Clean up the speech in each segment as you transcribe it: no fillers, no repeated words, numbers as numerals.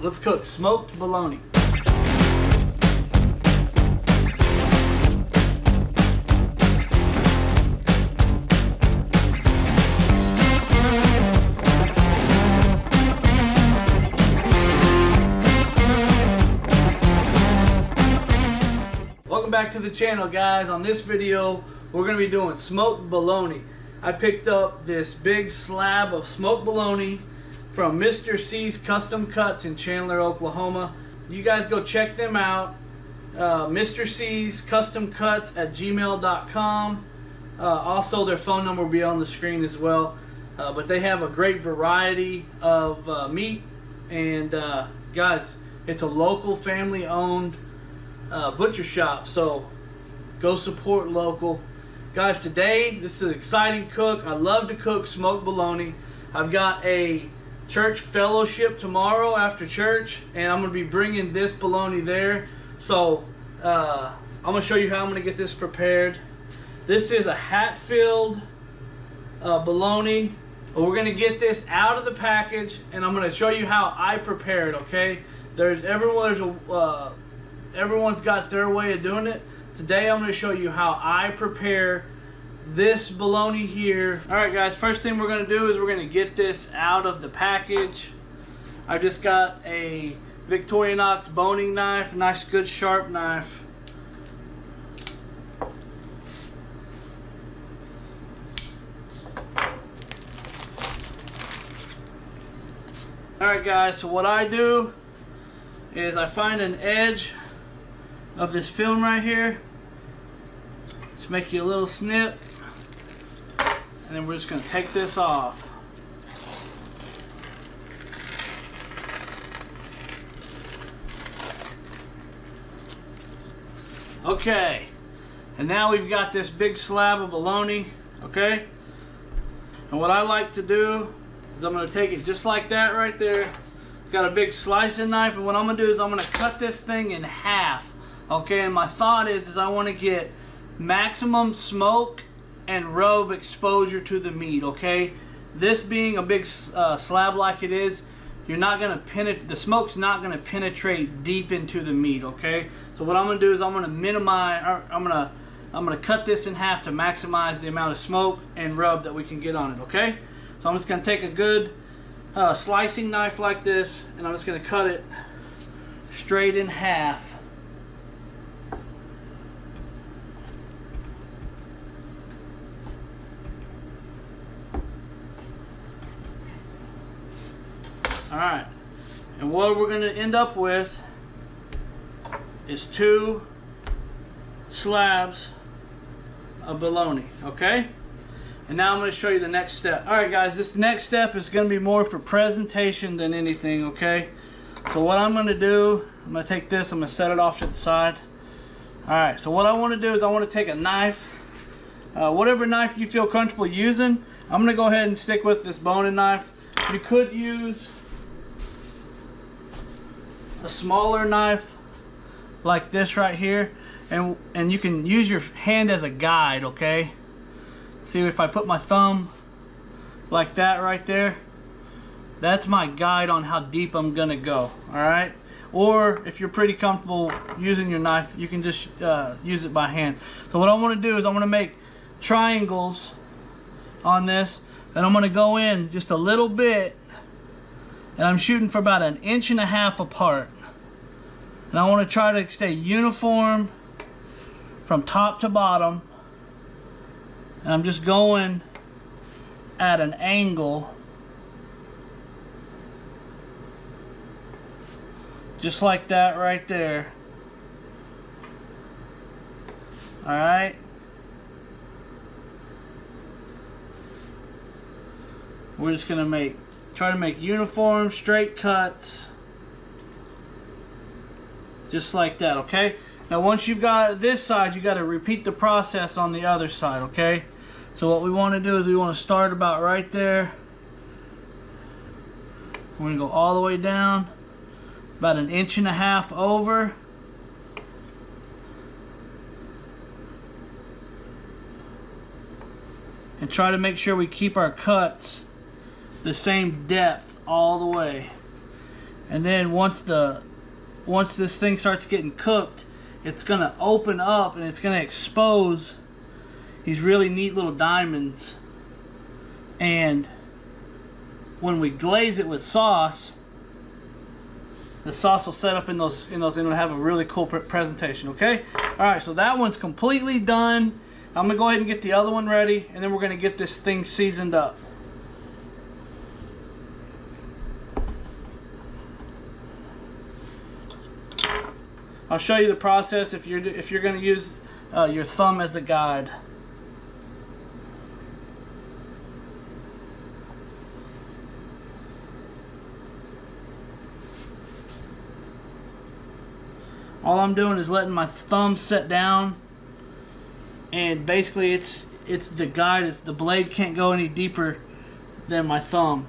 Let's cook smoked bologna. Welcome back to the channel, guys. On this video, we're going to be doing smoked bologna. I picked up this big slab of smoked bologna from Mr. C's Custom Cuts in Chandler, Oklahoma. You guys go check them out. Mr. C's Custom Cuts at gmail.com. Also, their phone number will be on the screen as well. But they have a great variety of meat. And guys, it's a local family-owned butcher shop, so go support local. Guys, today this is an exciting cook. I love to cook smoked bologna. I've got a church fellowship tomorrow after church, and I'm going to be bringing this bologna there. So I'm going to show you how I'm going to get this prepared. This is a hat-filled bologna. We're going to get this out of the package, and I'm going to show you how I prepare it. Okay? Everyone's got their way of doing it. Today I'm going to show you how I prepare this bologna here. Alright guys, first thing we're going to do is we're going to get this out of the package. I just got a Victorinox boning knife, nice good sharp knife. Alright guys, so what I do is I find an edge of this film right here. Let's make you a little snip, and then we're just going to take this off. Okay, and now we've got this big slab of bologna. Okay, and what I like to do is I'm going to take it just like that right there. Got a big slicing knife, and what I'm going to do is I'm going to cut this thing in half. Okay, and my thought is I want to get maximum smoke and rub exposure to the meat. Okay, this being a big slab like it is, you're not going to penetrate. The smoke's not going to penetrate deep into the meat. Okay, so what I'm going to do is I'm going to minimize. I'm going to cut this in half to maximize the amount of smoke and rub that we can get on it. Okay, so I'm just going to take a good slicing knife like this, and I'm just going to cut it straight in half. Alright, and what we're going to end up with is 2 slabs of bologna, okay? And now I'm going to show you the next step. Alright guys, this next step is going to be more for presentation than anything, okay? So what I'm going to do, I'm going to take this, I'm going to set it off to the side. Alright, so what I want to do is I want to take a knife, whatever knife you feel comfortable using. I'm going to go ahead and stick with this boning knife. You could use a smaller knife like this right here, and you can use your hand as a guide. Okay, see, if I put my thumb like that right there, that's my guide on how deep I'm gonna go. Alright, or if you're pretty comfortable using your knife, you can just use it by hand. So what I want to do is I'm going to make triangles on this, and I'm going to go in just a little bit, and I'm shooting for about 1.5 inches apart. And I want to try to stay uniform from top to bottom. And I'm just going at an angle, just like that right there. Alright. We're just going to try to make uniform straight cuts, just like that. Okay, now once you've got this side, you got to repeat the process on the other side. Okay, so what we want to do is we want to start about right there. We're going to go all the way down about 1.5 inches over, and try to make sure we keep our cuts the same depth all the way. And then once this thing starts getting cooked, it's gonna open up and it's gonna expose these really neat little diamonds. And when we glaze it with sauce, the sauce will set up in those and it'll have a really cool presentation. Okay. All right. So that one's completely done. I'm gonna go ahead and get the other one ready, and then we're gonna get this thing seasoned up. I'll show you the process if you're going to use your thumb as a guide. All I'm doing is letting my thumb set down, and basically it's the guide. It's the blade can't go any deeper than my thumb.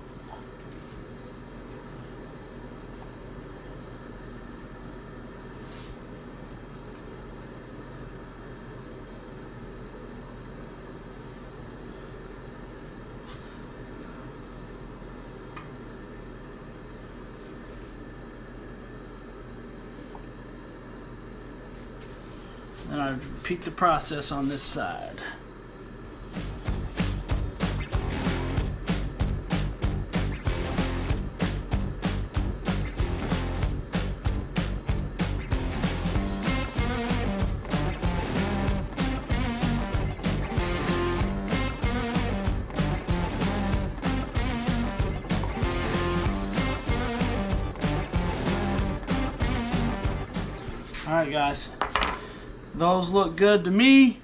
And I repeat the process on this side. All right, guys. Those look good to me.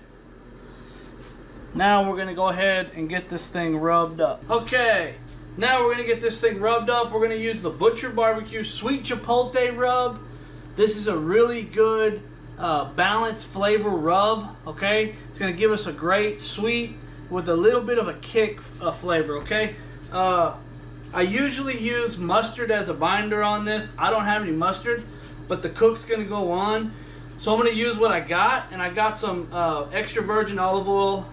Now we're gonna go ahead and get this thing rubbed up. Okay, now we're gonna get this thing rubbed up. We're gonna use the Butcher Barbecue Sweet Chipotle Rub. This is a really good balanced flavor rub, okay? It's gonna give us a great sweet with a little bit of a kick of flavor, okay? I usually use mustard as a binder on this. I don't have any mustard, but the cook's gonna go on. So I'm going to use what I got, and I got some extra virgin olive oil.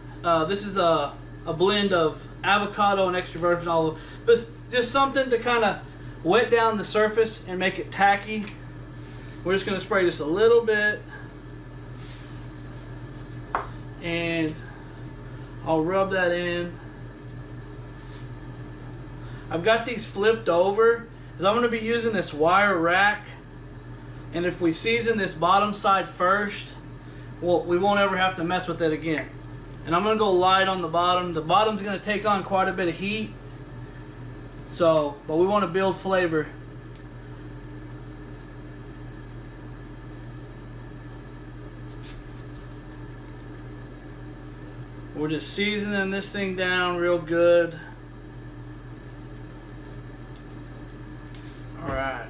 This is a blend of avocado and extra virgin olive oil. But it's just something to kind of wet down the surface and make it tacky. We're just going to spray just a little bit. And I'll rub that in. I've got these flipped over because I'm going to be using this wire rack. And if we season this bottom side first, well, we won't ever have to mess with it again. And I'm going to go light on the bottom. The bottom's going to take on quite a bit of heat. So, but we want to build flavor. We're just seasoning this thing down real good. All right.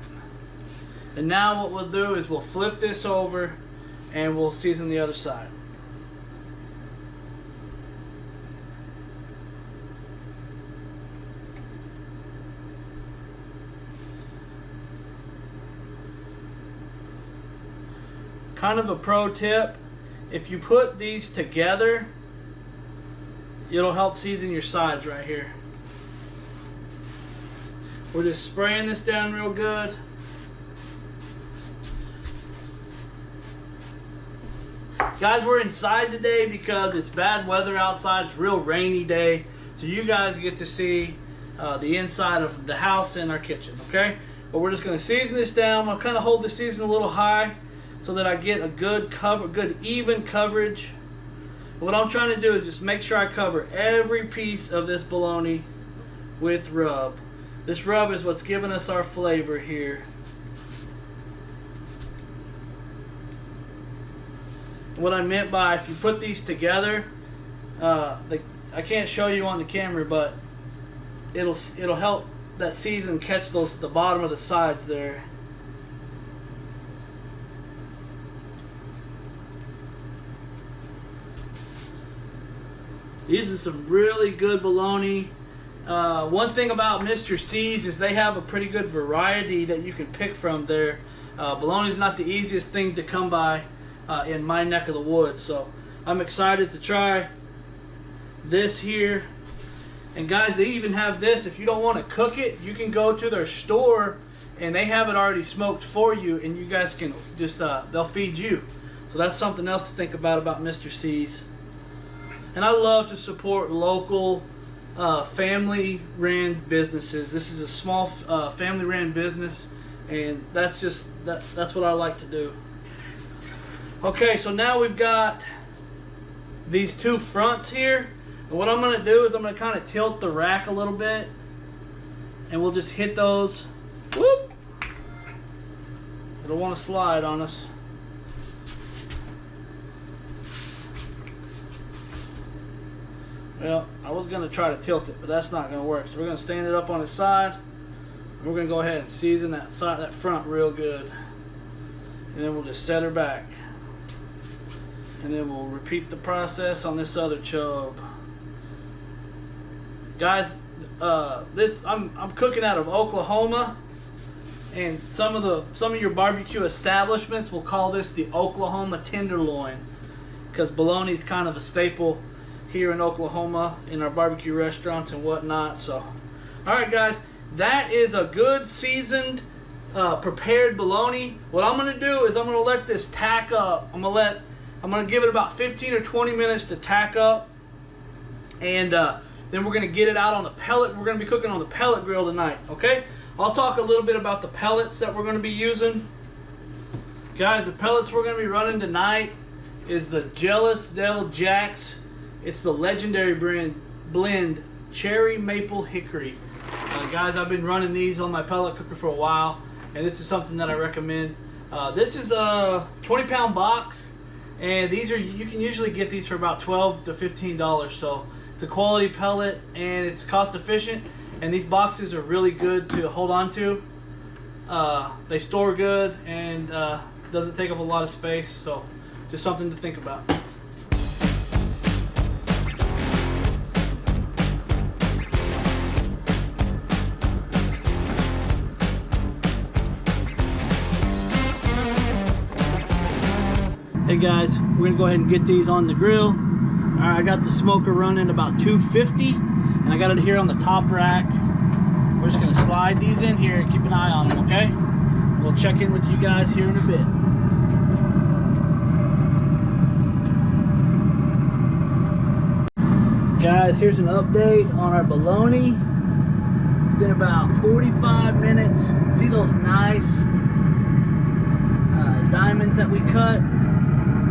And now what we'll do is we'll flip this over and we'll season the other side. Kind of a pro tip, if you put these together, it'll help season your sides right here. We're just spraying this down real good. Guys, we're inside today because it's bad weather outside. It's a real rainy day. So you guys get to see the inside of the house and our kitchen, okay? But we're just going to season this down. I'll kind of hold the season a little high so that I get a good even coverage. What I'm trying to do is just make sure I cover every piece of this bologna with rub. This rub is what's giving us our flavor here. What I meant by if you put these together, I can't show you on the camera, but it'll help that season catch the bottom of the sides there. These are some really good bologna. One thing about Mr. C's is they have a pretty good variety that you can pick from there. Bologna is not the easiest thing to come by in my neck of the woods, so I'm excited to try this here. And guys, they even have this. If you don't want to cook it, you can go to their store and they have it already smoked for you, and you guys can just they'll feed you. So that's something else to think about Mr. C's. And I love to support local family-ran businesses. This is a small family-ran business, and that's what I like to do. Okay, so now we've got these two fronts here. And what I'm going to do is I'm going to kind of tilt the rack a little bit, and we'll just hit those. Whoop! It'll want to slide on us. Well, I was going to try to tilt it, but that's not going to work. So we're going to stand it up on its side. And we're going to go ahead and season that side, that front real good. And then we'll just set her back. And then we'll repeat the process on this other chub. Guys, I'm cooking out of Oklahoma, and some of your barbecue establishments will call this the Oklahoma tenderloin, because bologna is kind of a staple here in Oklahoma in our barbecue restaurants and whatnot. So, all right, guys, that is a good seasoned, prepared bologna. What I'm gonna do is I'm gonna let this tack up. I'm gonna give it about 15 or 20 minutes to tack up, and then we're gonna get it out on the pellet. We're gonna be cooking on the pellet grill tonight, okay? I'll talk a little bit about the pellets that we're gonna be using. Guys, the pellets we're gonna be running tonight is the Jealous Devil Jacks. It's the legendary blend Cherry Maple Hickory. Guys, I've been running these on my pellet cooker for a while, and this is something that I recommend. This is a 20-pound box, and you can usually get these for about $12 to $15. So it's a quality pellet, and it's cost efficient, and these boxes are really good to hold on to. They store good, and doesn't take up a lot of space, so just something to think about. Hey guys, we're gonna go ahead and get these on the grill. All right, I got the smoker running about 250, and I got it here on the top rack. We're just gonna slide these in here and keep an eye on them, okay? We'll check in with you guys here in a bit. Guys, here's an update on our bologna. It's been about 45 minutes. See those nice diamonds that we cut?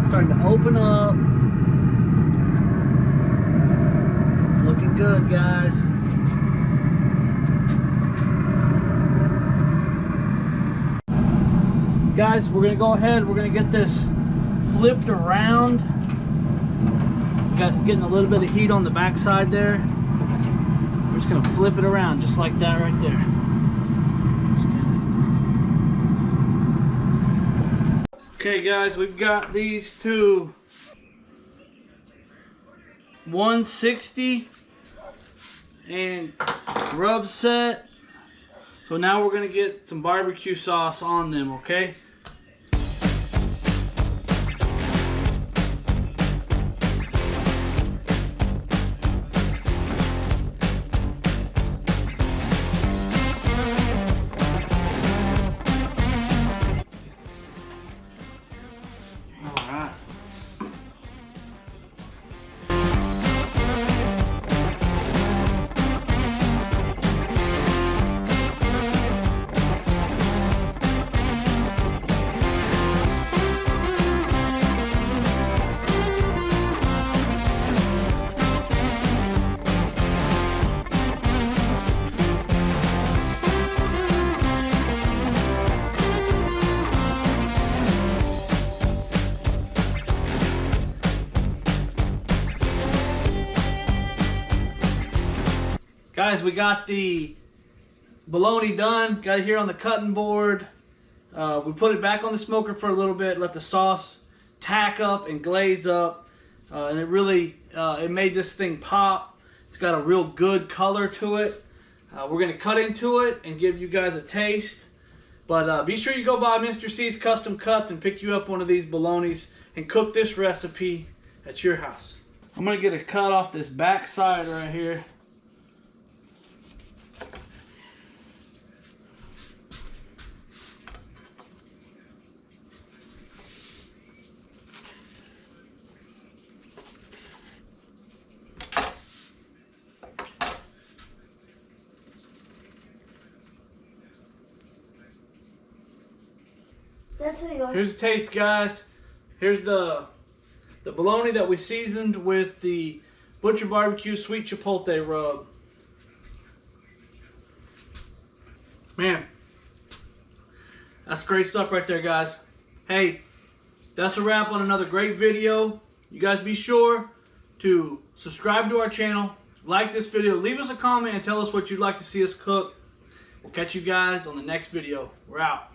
Starting to open up. It's looking good, guys. Guys, we're gonna go ahead, we're gonna get this flipped around. Getting a little bit of heat on the back side there. We're just gonna flip it around just like that right there. Okay guys, we've got these two 160 and rub set. So now we're gonna get some barbecue sauce on them, okay? Guys, we got the bologna done. Got it here on the cutting board. We put it back on the smoker for a little bit, let the sauce tack up and glaze up, and it really it made this thing pop. It's got a real good color to it. We're gonna cut into it and give you guys a taste. But be sure you go by Mr. C's Custom Cuts and pick you up one of these bolognas and cook this recipe at your house. I'm gonna get a cut off this back side right here. That's what you like. Here's the taste, guys. Here's the bologna that we seasoned with the Butcher Barbecue Sweet Chipotle rub. Man, that's great stuff right there, guys. Hey, that's a wrap on another great video. You guys be sure to subscribe to our channel, like this video, leave us a comment and tell us what you'd like to see us cook. We'll catch you guys on the next video. We're out.